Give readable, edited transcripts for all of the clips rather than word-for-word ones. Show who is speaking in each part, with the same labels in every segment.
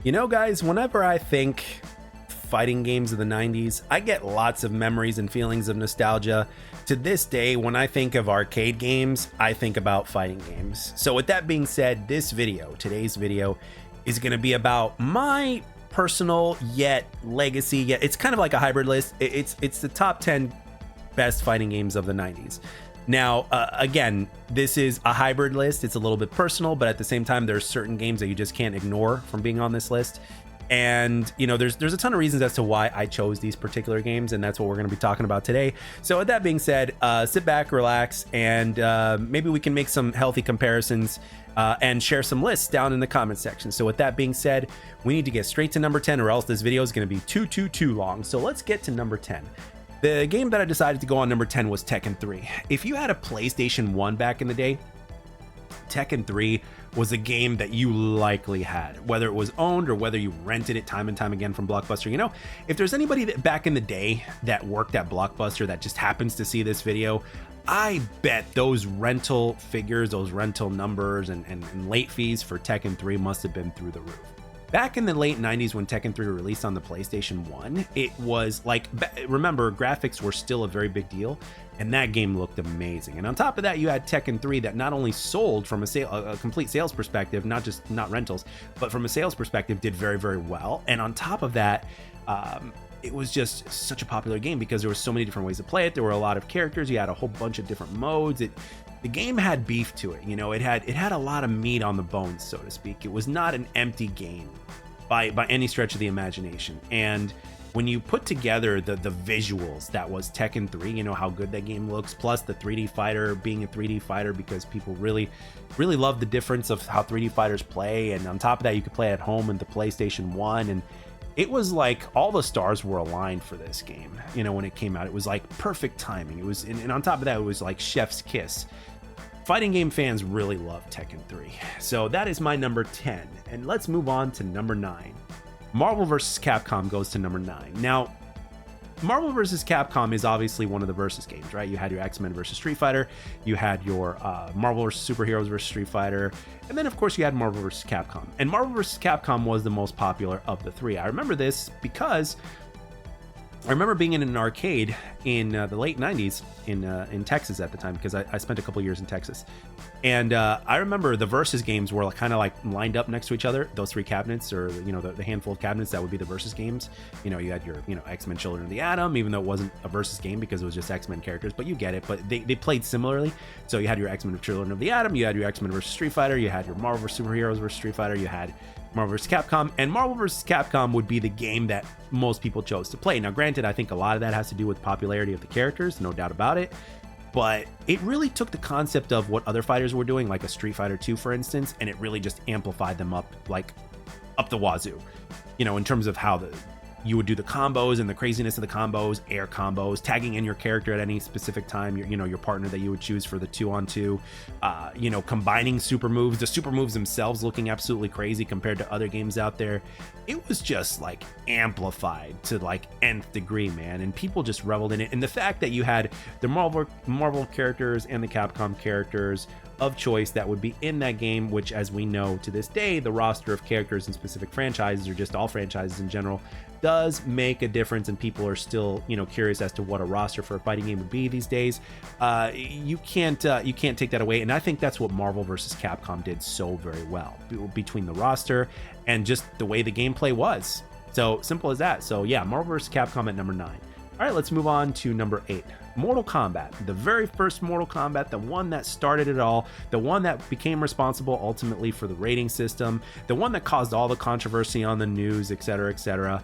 Speaker 1: You know, guys, whenever I think fighting games of the 90s, I get lots of memories and feelings of nostalgia. To this day, when I think of arcade games, I think about fighting games. So with that being said, today's video, is going to be about my personal yet legacy, yet it's kind of like a hybrid list. It's the top 10 best fighting games of the 90s. Now, again, this is a hybrid list. It's a little bit personal, but at the same time, there's certain games that you just can't ignore from being on this list. And, you know, there's a ton of reasons as to why I chose these particular games, and that's what we're going to be talking about today. So with that being said, sit back, relax, and maybe we can make some healthy comparisons and share some lists down in the comment section. So with that being said, we need to get straight to number 10, or else this video is going to be too long. So let's get to number 10. The game that I decided to go on number 10 was Tekken 3. If you had a PlayStation 1 back in the day, Tekken 3 was a game that you likely had, whether it was owned or whether you rented it time and time again from Blockbuster. You know, if there's anybody that back in the day that worked at Blockbuster that just happens to see this video, I bet those rental figures, those rental numbers and late fees for Tekken 3 must have been through the roof. Back in the late 90s when Tekken 3 released on the PlayStation 1, it was like, remember, graphics were still a very big deal, and that game looked amazing. And on top of that, you had Tekken 3 that not only sold from a complete sales perspective, not rentals, but from a sales perspective, did very well. And on top of that, it was just such a popular game because there were so many different ways to play it. There were a lot of characters. You had a whole bunch of different modes. The game had beef to it. You know, it had a lot of meat on the bones, so to speak. It was not an empty game by any stretch of the imagination. And when you put together the visuals that was Tekken 3, you know how good that game looks, plus the 3D fighter being a 3D fighter because people really love the difference of how 3D fighters play. And on top of that, you could play at home with the PlayStation 1, and it was like all the stars were aligned for this game. You know, when it came out, it was like perfect timing. It was, and on top of that, it was like chef's kiss. Fighting game fans really love Tekken 3. So that is my number 10. And let's move on to number 9. Marvel vs. Capcom goes to number 9. Now, Marvel vs. Capcom is obviously one of the versus games, right? You had your X-Men versus Street Fighter, you had your Marvel vs. Superheroes versus Street Fighter, and then of course you had Marvel vs. Capcom. And Marvel vs. Capcom was the most popular of the three. I remember this because I remember being in an arcade in the late 90s in Texas at the time, because I spent a couple years in Texas. And I remember the versus games were kind of like lined up next to each other, those three cabinets, or, you know, the handful of cabinets that would be the versus games. You know, you had your, you know, X-Men Children of the Atom, even though it wasn't a versus game because it was just X-Men characters, but you get it. But they played similarly. So you had your X-Men Children of the Atom, you had your X-Men versus Street Fighter, you had your Marvel vs. Superheroes versus Street Fighter, you had Marvel vs. Capcom, and Marvel vs. Capcom would be the game that most people chose to play. Now, granted, I think a lot of that has to do with popularity of the characters, no doubt about it, but it really took the concept of what other fighters were doing, like a Street Fighter 2, for instance, and it really just amplified them up the wazoo, you know, in terms of how you would do the combos and the craziness of the combos, air combos, tagging in your character at any specific time, your partner that you would choose for the 2-on-2, you know, combining super moves, the super moves themselves looking absolutely crazy compared to other games out there. It was just like amplified to like nth degree, man, and people just reveled in it. And the fact that you had the Marvel characters and the Capcom characters of choice that would be in that game, which, as we know to this day, the roster of characters in specific franchises, or just all franchises in general, does make a difference, and people are still, you know, curious as to what a roster for a fighting game would be these days. You can't take that away, and I think that's what Marvel vs. Capcom did so very well, between the roster and just the way the gameplay was. So simple as that. So yeah, Marvel vs. Capcom at number 9. All right, let's move on to number 8. Mortal Kombat, the very first Mortal Kombat, the one that started it all, the one that became responsible ultimately for the rating system, the one that caused all the controversy on the news, etc.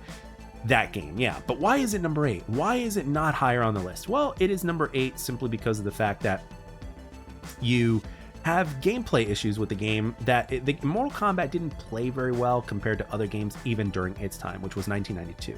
Speaker 1: That game, yeah. But why is it number 8? Why is it not higher on the list? Well, it is number 8 simply because of the fact that you have gameplay issues with the game, that the Mortal Kombat didn't play very well compared to other games even during its time, which was 1992.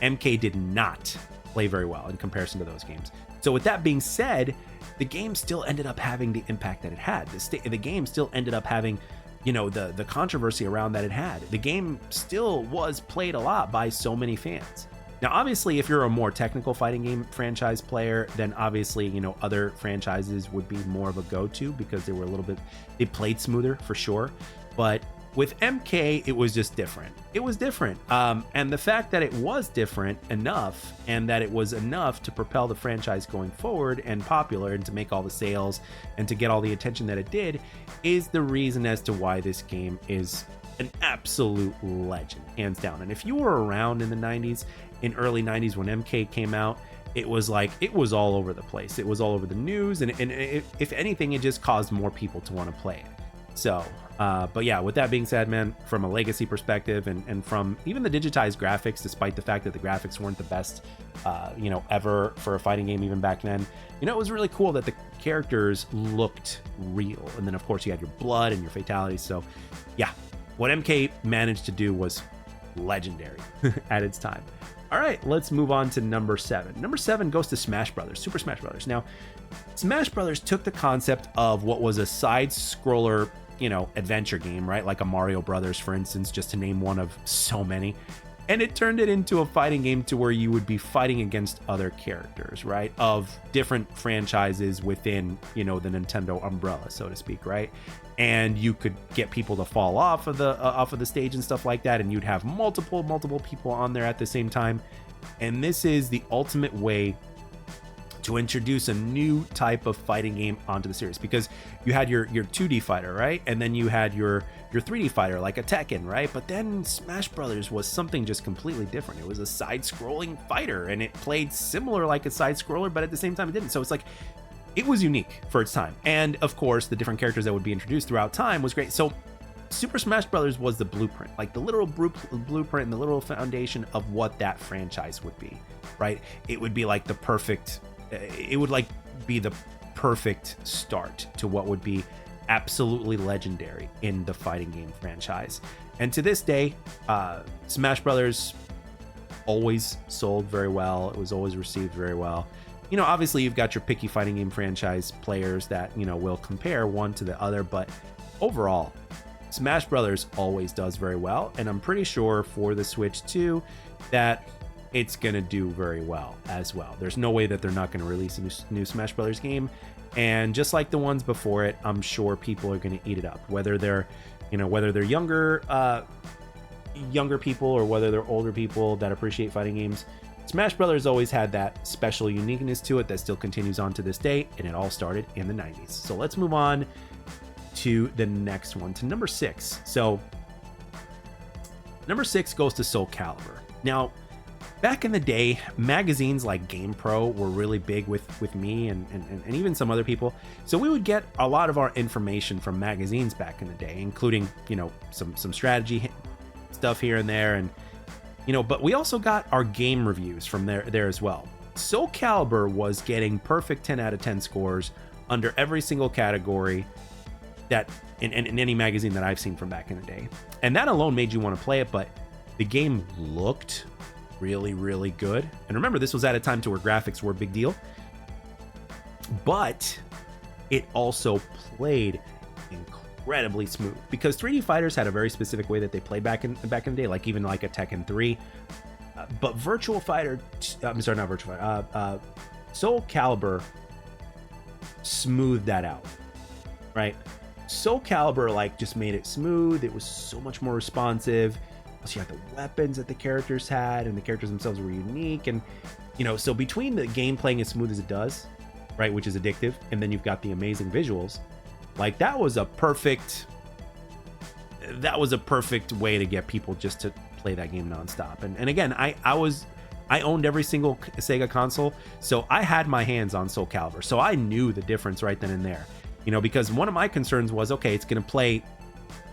Speaker 1: MK did not play very well in comparison to those games. So with that being said, the game still ended up having the impact that it had. The game still ended up having, you know, the controversy around that it had. The game still was played a lot by so many fans. Now, obviously, if you're a more technical fighting game franchise player, then obviously, you know, other franchises would be more of a go-to because they were they played smoother for sure. But With MK, it was just different. It was different. And the fact that it was different enough, and that it was enough to propel the franchise going forward and popular, and to make all the sales and to get all the attention that it did, is the reason as to why this game is an absolute legend, hands down. And if you were around in the 90s, in early 90s when MK came out, it was like, it was all over the place. It was all over the news, and if anything, it just caused more people to want to play it. So, but yeah, with that being said, man, from a legacy perspective, and from even the digitized graphics, despite the fact that the graphics weren't the best, ever for a fighting game, even back then, it was really cool that the characters looked real. And then, of course, you had your blood and your fatalities. So, yeah, what MK managed to do was legendary at its time. All right, let's move on to number 7. Number 7 goes to Smash Brothers, Super Smash Brothers. Now, Smash Brothers took the concept of what was a side-scroller, adventure game, right? Like a Mario Brothers, for instance, just to name one of so many. And it turned it into a fighting game to where you would be fighting against other characters, right? Of different franchises within, the Nintendo umbrella, so to speak, right? And you could get people to fall off of the stage and stuff like that, and you'd have multiple people on there at the same time. And this is the ultimate way to introduce a new type of fighting game onto the series, because you had your 2D fighter, right? And then you had your 3D fighter, like a Tekken, right? But then Smash Brothers was something just completely different. It was a side-scrolling fighter, and it played similar like a side-scroller, but at the same time it didn't. So it's like, it was unique for its time. And of course, the different characters that would be introduced throughout time was great. So Super Smash Brothers was the blueprint, like the literal blueprint and the literal foundation of what that franchise would be, right? It would be like the perfect, it would like be the perfect start to what would be absolutely legendary in the fighting game franchise. And to this day, Smash Brothers always sold very well. It was always received very well. Obviously you've got your picky fighting game franchise players that, will compare one to the other, but overall, Smash Brothers always does very well. And I'm pretty sure for the Switch 2 that it's gonna do very well as well. There's no way that they're not gonna release a new Smash Brothers game. And just like the ones before it, I'm sure people are gonna eat it up, whether they're younger people or whether they're older people that appreciate fighting games. Smash Brothers always had that special uniqueness to it that still continues on to this day, and it all started in the 90s. So let's move on to the next one, to number 6. So number 6 goes to Soulcalibur. Now, back in the day, magazines like GamePro were really big with me and even some other people. So we would get a lot of our information from magazines back in the day, including, some strategy stuff here and there, and but we also got our game reviews from there as well. Soulcalibur was getting perfect 10 out of 10 scores under every single category that in any magazine that I've seen from back in the day. And that alone made you want to play it, but the game looked really, really good. And remember, this was at a time to where graphics were a big deal, but it also played incredibly smooth, because 3D fighters had a very specific way that they played back in the day, like even like a Tekken 3. But Soulcalibur smoothed that out, right? Soulcalibur just made it smooth. It was so much more responsive. So you had the weapons that the characters had, and the characters themselves were unique. And so between the game playing as smooth as it does, right, which is addictive, and then you've got the amazing visuals, that was a perfect way to get people just to play that game nonstop. And again, I owned every single Sega console, so I had my hands on Soulcalibur, so I knew the difference right then and there. Because one of my concerns was, okay, it's gonna play,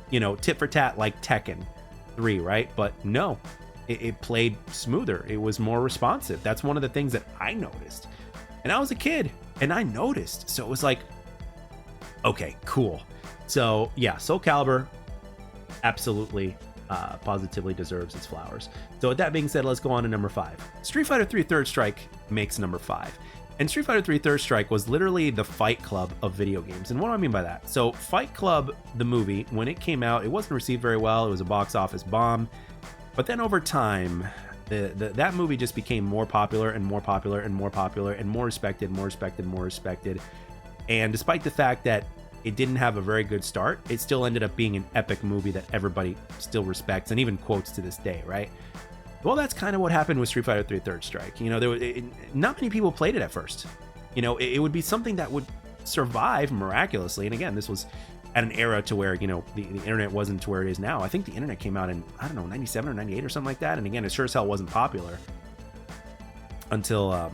Speaker 1: tit for tat like Tekken 3, right? But no, it played smoother. It was more responsive. That's one of the things that I noticed, and I was a kid and I noticed. So it was like, okay, cool. So yeah, Soulcalibur absolutely positively deserves its flowers. So with that being said, let's go on to number 5. Street Fighter 3 Third Strike makes number 5. And Street Fighter 3 Third Strike was literally the Fight Club of video games. And what do I mean by that? So Fight Club, the movie, when it came out, it wasn't received very well. It was a box office bomb. But then over time, that movie just became more popular and more popular and more popular and more respected. And despite the fact that it didn't have a very good start, it still ended up being an epic movie that everybody still respects and even quotes to this day, right? Well, that's kind of what happened with Street Fighter 3 Third Strike. You know, not many people played it at first. You know, it would be something that would survive miraculously. And again, this was at an era to where, you know, the internet wasn't to where it is now. I think the internet came out in, I don't know, 97 or 98 or something like that. And again, it sure as hell wasn't popular until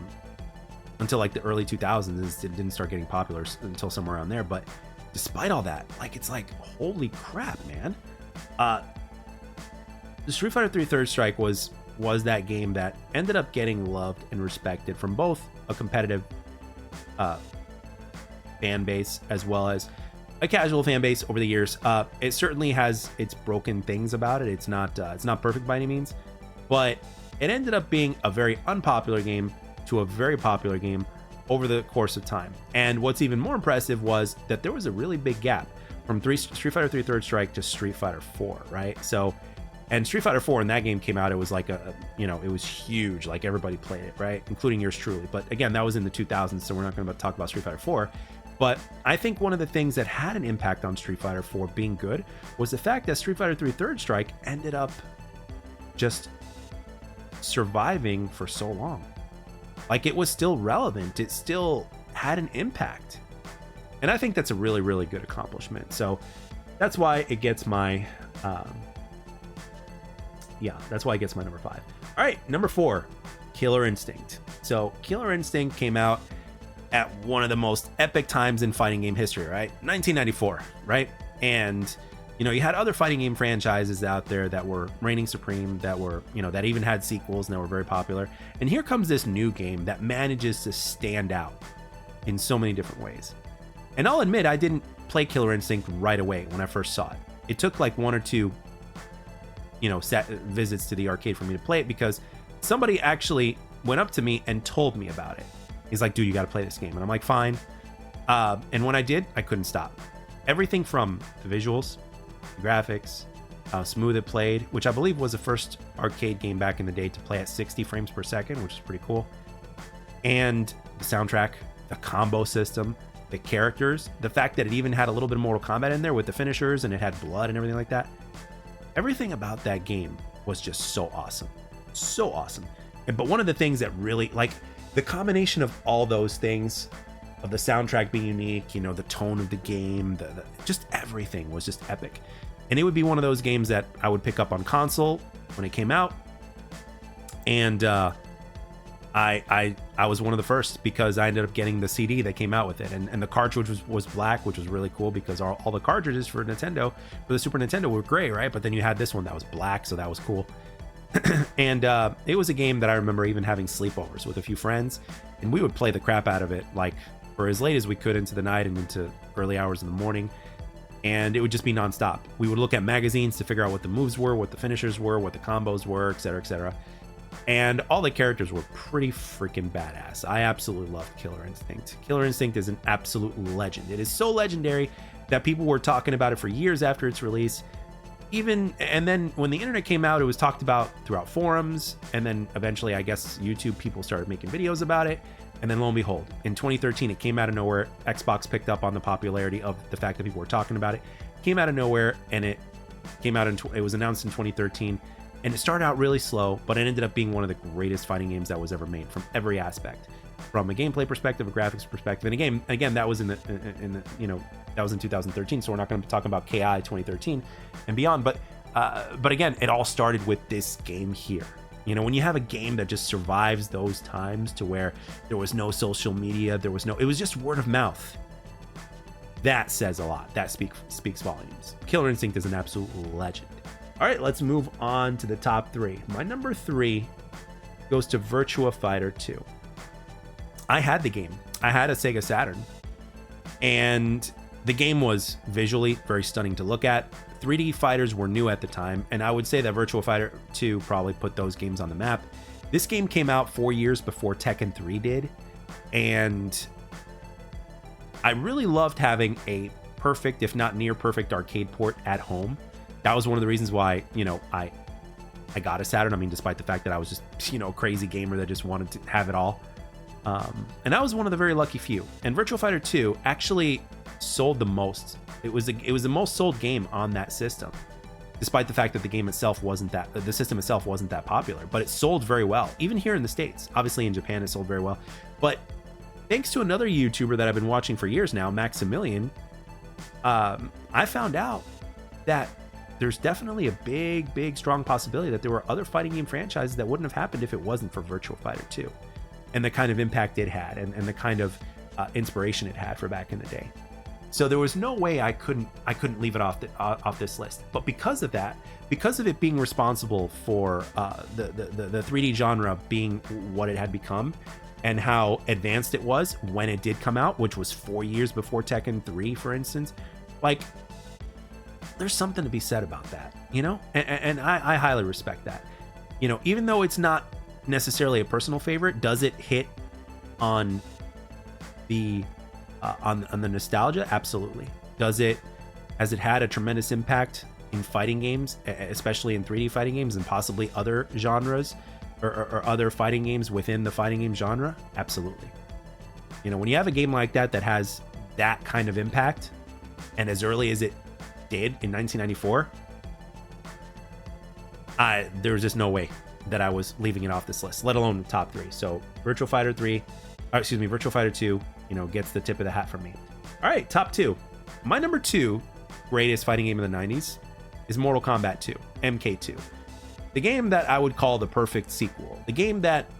Speaker 1: like the early 2000s. It didn't start getting popular until somewhere around there. But despite all that, like, it's like, holy crap, man. The Street Fighter 3 Third Strike was that game that ended up getting loved and respected from both a competitive fan base as well as a casual fan base over the years. It certainly has its broken things about it. It's not perfect by any means, but it ended up being a very unpopular game to a very popular game over the course of time. And what's even more impressive was that there was a really big gap from Street Fighter 3 Third Strike to Street Fighter 4, right? So, and Street Fighter 4, when that game came out, it was like it was huge. Like, everybody played it, right? Including yours truly. But again, that was in the 2000s, so we're not going to talk about Street Fighter 4. But I think one of the things that had an impact on Street Fighter 4 being good was the fact that Street Fighter 3 Third Strike ended up just surviving for so long. Like, it was still relevant. It still had an impact. And I think that's a really, really good accomplishment. So that's why it gets my... that's why it gets my number 5. All right, number 4, Killer Instinct. So Killer Instinct came out at one of the most epic times in fighting game history, right? 1994, right? And, you know, you had other fighting game franchises out there that were reigning supreme, that were, you know, that even had sequels and that were very popular. And here comes this new game that manages to stand out in so many different ways. And I'll admit, I didn't play Killer Instinct right away when I first saw it. It took like 1 or 2 visits to the arcade for me to play it, because somebody actually went up to me and told me about it. He's like, dude, you got to play this game. And I'm like, fine. And when I did, I couldn't stop. Everything from the visuals, the graphics, how smooth it played, which I believe was the first arcade game back in the day to play at 60 frames per second, which is pretty cool. And the soundtrack, the combo system, the characters, the fact that it even had a little bit of Mortal Kombat in there with the finishers, and it had blood and everything like that. Everything about that game was just so awesome. So awesome. But one of the things that really, like, the combination of all those things, of the soundtrack being unique, you know, the tone of the game, the just everything was just epic. And it would be one of those games that I would pick up on console when it came out. And I was one of the first, because I ended up getting the CD that came out with it. And the cartridge was black, which was really cool, because all the cartridges for Nintendo, for the Super Nintendo, were gray, right? But then you had this one that was black, so that was cool. And it was a game that I remember even having sleepovers with a few friends, and we would play the crap out of it, like, for as late as we could into the night and into early hours in the morning. And it would just be nonstop. We would look at magazines to figure out what the moves were, what the finishers were, what the combos were, etc., etc. And all the characters were pretty freaking badass. I absolutely loved Killer Instinct. Killer Instinct is an absolute legend. It is so legendary that people were talking about it for years after its release. And then when the internet came out, it was talked about throughout forums, and then eventually, I guess, YouTube people started making videos about it. And then lo and behold, in 2013, it came out of nowhere. Xbox picked up on the popularity of the fact that people were talking about it. Came out of nowhere, and it came out it was announced in 2013. And it started out really slow, but it ended up being one of the greatest fighting games that was ever made, from every aspect, from a gameplay perspective, a graphics perspective. And again, that was that was in 2013. So we're not going to be talking about KI 2013 and beyond. But again, it all started with this game here. You know, when you have a game that just survives those times, to where there was no social media, it was just word of mouth. That says a lot. That speaks volumes. Killer Instinct is an absolute legend. All right, let's move on to the top 3. My number 3 goes to Virtua Fighter 2. I had the game. I had a Sega Saturn, and the game was visually very stunning to look at. 3D fighters were new at the time, and I would say that Virtua Fighter 2 probably put those games on the map. This game came out 4 years before Tekken 3 did, and I really loved having a perfect, if not near perfect, arcade port at home. That was one of the reasons why, you know, I got a Saturn. I mean, despite the fact that I was just, you know, a crazy gamer that just wanted to have it all. And I was one of the very lucky few. And Virtua Fighter 2 actually sold the most. It was the most sold game on that system, despite the fact that the system itself wasn't that popular, but it sold very well, even here in the States. Obviously in Japan it sold very well, but thanks to another YouTuber that I've been watching for years now, Maximilian, I found out that there's definitely a big strong possibility that there were other fighting game franchises that wouldn't have happened if it wasn't for Virtua Fighter 2 and the kind of impact it had, and the kind of inspiration it had for back in the day. So there was no way I couldn't leave it off this list. But because of that, because of it being responsible for the 3D genre being what it had become, and how advanced it was when it did come out, which was 4 years before Tekken 3, for instance, like, there's something to be said about that, you know? And I highly respect that. You know, even though it's not necessarily a personal favorite, does it hit on the on the nostalgia? Absolutely. Has it had a tremendous impact in fighting games, especially in 3D fighting games and possibly other genres or other fighting games within the fighting game genre? Absolutely. You know, when you have a game like that has that kind of impact, and as early as it did in 1994, there was just no way that I was leaving it off this list, let alone the top three. So Virtua Fighter 2, you know, gets the tip of the hat from me. All right, top two. My number two greatest fighting game of the 90s is Mortal Kombat 2, MK2. The game that I would call the perfect sequel. The game that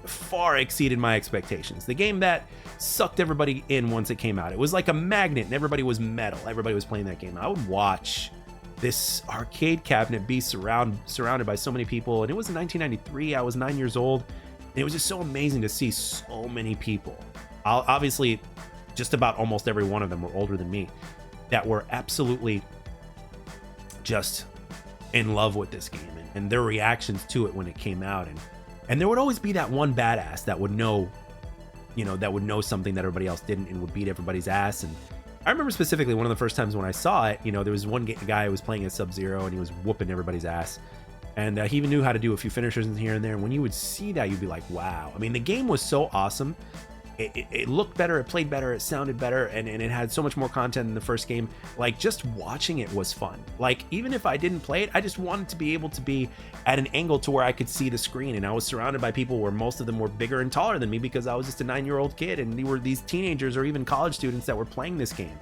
Speaker 1: far exceeded my expectations. The game that sucked everybody in once it came out. It was like a magnet and everybody was metal. Everybody was playing that game. I would watch this arcade cabinet be surrounded by so many people. And it was in 1993. I was 9 years old. And it was just so amazing to see so many people. Obviously, just about almost every one of them were older than me, that were absolutely just in love with this game and their reactions to it when it came out. And there would always be that one badass that would know, you know, that would know something that everybody else didn't and would beat everybody's ass. And I remember specifically one of the first times when I saw it, you know, there was one guy who was playing as Sub-Zero and he was whooping everybody's ass. And he even knew how to do a few finishers in here and there. And when you would see that, you'd be like, wow. I mean, the game was so awesome. It looked better, it played better, it sounded better, and it had so much more content than the first game. Like, just watching it was fun. Like, even if I didn't play it, I just wanted to be able to be at an angle to where I could see the screen. And I was surrounded by people where most of them were bigger and taller than me because I was just a 9-year-old kid, and they were these teenagers or even college students that were playing this game.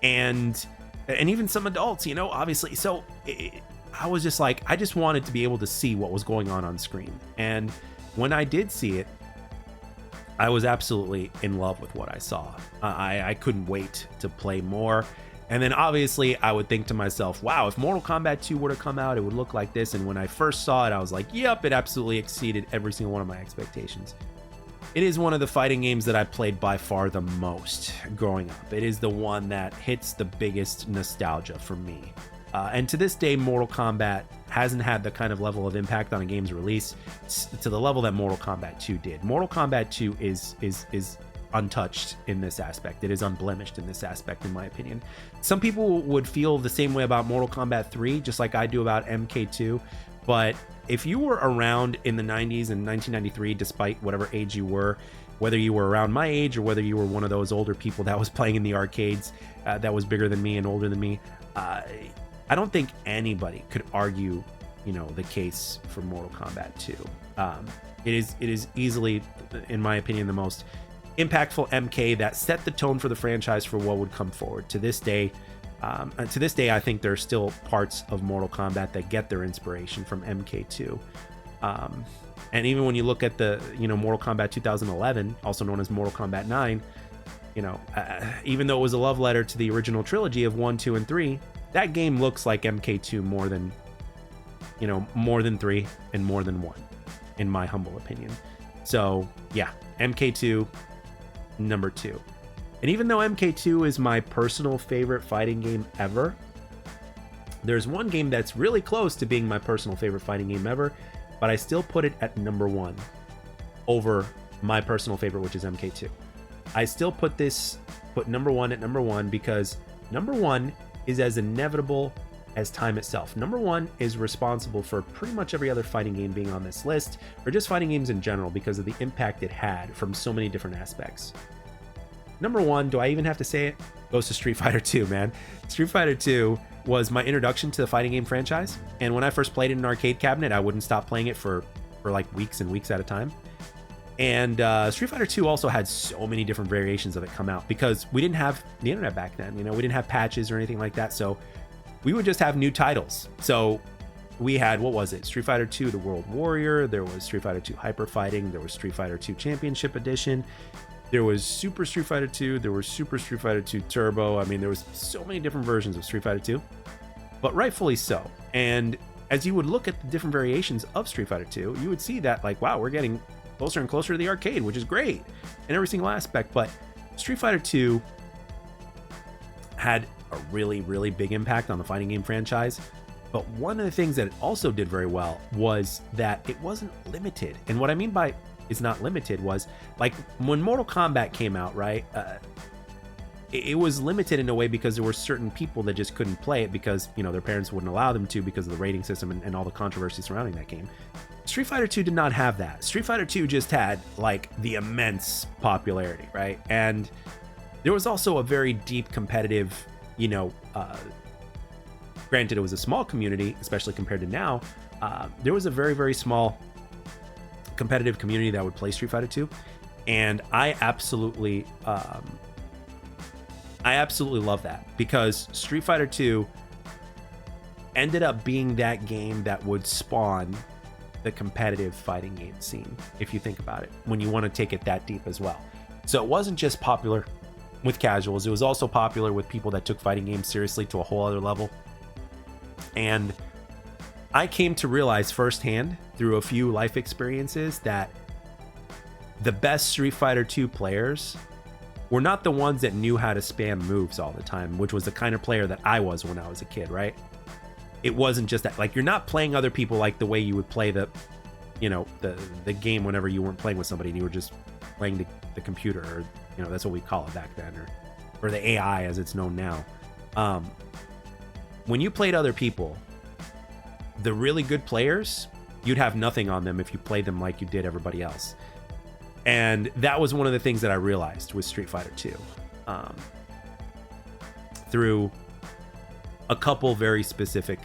Speaker 1: And even some adults, you know, obviously. So I was just like, I just wanted to be able to see what was going on screen. And when I did see it, I was absolutely in love with what I saw. I couldn't wait to play more. And then obviously I would think to myself, wow, if Mortal Kombat 2 were to come out, it would look like this. And when I first saw it, I was like, yep, it absolutely exceeded every single one of my expectations. It is one of the fighting games that I played by far the most growing up. It is the one that hits the biggest nostalgia for me. And to this day, Mortal Kombat hasn't had the kind of level of impact on a game's release to the level that Mortal Kombat 2 did. Mortal Kombat 2 is untouched in this aspect. It is unblemished in this aspect, in my opinion. Some people would feel the same way about Mortal Kombat 3, just like I do about MK2. But if you were around in the 90s and 1993, despite whatever age you were, whether you were around my age or whether you were one of those older people that was playing in the arcades that was bigger than me and older than me, I don't think anybody could argue, you know, the case for Mortal Kombat 2. It is easily, in my opinion, the most impactful MK that set the tone for the franchise for what would come forward. To this day, I think there's still parts of Mortal Kombat that get their inspiration from MK2. And even when you look at the, you know, Mortal Kombat 2011, also known as Mortal Kombat 9, you know, even though it was a love letter to the original trilogy of 1, 2, and 3, that game looks like MK2 more than 3 and more than 1, in my humble opinion. So yeah, MK2, number 2. And even though MK2 is my personal favorite fighting game ever, there's one game that's really close to being my personal favorite fighting game ever, but I still put it at number 1 over my personal favorite, which is MK2. I still put number 1 at number 1 because number 1 is as inevitable as time itself. Number 1 is responsible for pretty much every other fighting game being on this list, or just fighting games in general, because of the impact it had from so many different aspects. number one, do I even have to say it? Goes to Street Fighter 2, man. Street Fighter 2 was my introduction to the fighting game franchise. And when I first played it in an arcade cabinet, I wouldn't stop playing it for like weeks and weeks at a time. And Street Fighter 2 also had so many different variations of it come out because we didn't have the internet back then. You know, we didn't have patches or anything like that. So we would just have new titles. So we had, what was it? Street Fighter 2, The World Warrior. There was Street Fighter 2 Hyper Fighting. There was Street Fighter 2 Championship Edition. There was Super Street Fighter 2. There was Super Street Fighter 2 Turbo. I mean, there was so many different versions of Street Fighter 2, but rightfully so. And as you would look at the different variations of Street Fighter 2, you would see that, like, wow, we're getting closer and closer to the arcade, which is great in every single aspect. But Street Fighter 2 had a really, really big impact on the fighting game franchise. But one of the things that it also did very well was that it wasn't limited. And what I mean by it's not limited was, like, when Mortal Kombat came out, right? It was limited in a way because there were certain people that just couldn't play it because, you know, their parents wouldn't allow them to because of the rating system and all the controversy surrounding that game. Street Fighter 2 did not have that. Street Fighter 2 just had, like, the immense popularity, right? And there was also a very deep competitive, you know, granted it was a small community, especially compared to now. There was a very, very small competitive community that would play Street Fighter 2. And I absolutely love that because Street Fighter 2 ended up being that game that would spawn the competitive fighting game scene, if you think about it, when you want to take it that deep as well. So it wasn't just popular with casuals, it was also popular with people that took fighting games seriously to a whole other level. And I came to realize firsthand through a few life experiences that the best Street Fighter 2 players were not the ones that knew how to spam moves all the time, which was the kind of player that I was when I was a kid, right? It wasn't just that, like, you're not playing other people like the way you would play the, you know, the game whenever you weren't playing with somebody and you were just playing the computer, or, you know, that's what we call it back then, or the AI as it's known now. When you played other people, the really good players, you'd have nothing on them if you played them like you did everybody else. And that was one of the things that I realized with Street Fighter 2. Through a couple very specific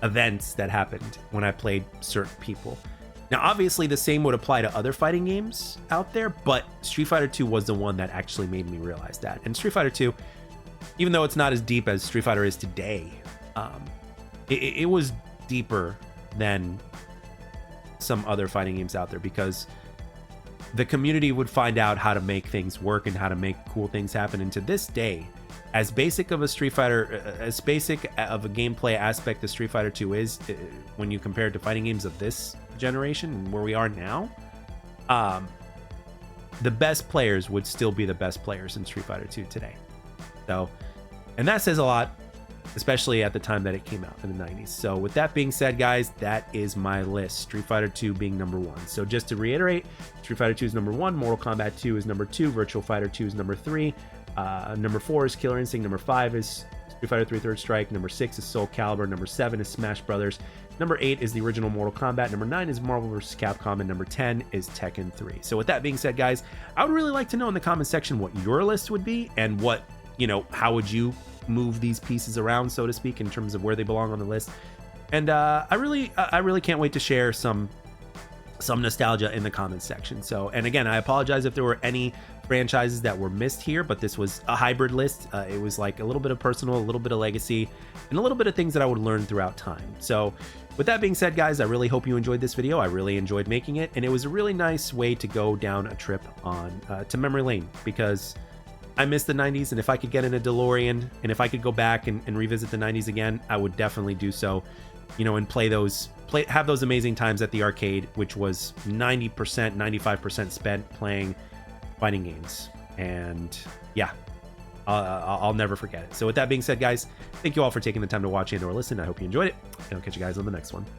Speaker 1: events that happened when I played certain people. Now, obviously, the same would apply to other fighting games out there, but Street Fighter 2 was the one that actually made me realize that. And Street Fighter 2, even though it's not as deep as Street Fighter is today, it was deeper than some other fighting games out there because the community would find out how to make things work and how to make cool things happen. And to this day, as basic of a Street Fighter, as basic of a gameplay aspect as Street Fighter 2 is, when you compare it to fighting games of this generation, where we are now, the best players would still be the best players in Street Fighter 2 today. So, and that says a lot, especially at the time that it came out in the 90s. So with that being said, guys, that is my list. Street Fighter 2 being number 1. So just to reiterate, Street Fighter 2 is number 1, Mortal Kombat 2 is number 2, Virtua Fighter 2 is number 3, number 4 is Killer Instinct, number 5 is Street Fighter 3 Third Strike, number 6 is Soulcalibur, number 7 is Smash Brothers, number 8 is the original Mortal Kombat, number 9 is Marvel vs. Capcom, and number 10 is Tekken 3. So with that being said, guys, I would really like to know in the comment section what your list would be and what, you know, how would you move these pieces around, so to speak, in terms of where they belong on the list. And I really can't wait to share some nostalgia in the comments section. So, and again, I apologize if there were any franchises that were missed here, but this was a hybrid list. It was like a little bit of personal, a little bit of legacy, and a little bit of things that I would learn throughout time. So with that being said, guys, I really hope you enjoyed this video. I really enjoyed making it, and it was a really nice way to go down a trip on to memory lane, because I miss the 90s, and if I could get in a DeLorean and if I could go back and revisit the 90s again, I would definitely do so, you know, and have those amazing times at the arcade, which was 90%, 95% spent playing fighting games. And yeah, I'll never forget it. So with that being said, guys, thank you all for taking the time to watch and or listen. I hope you enjoyed it, and I'll catch you guys on the next one.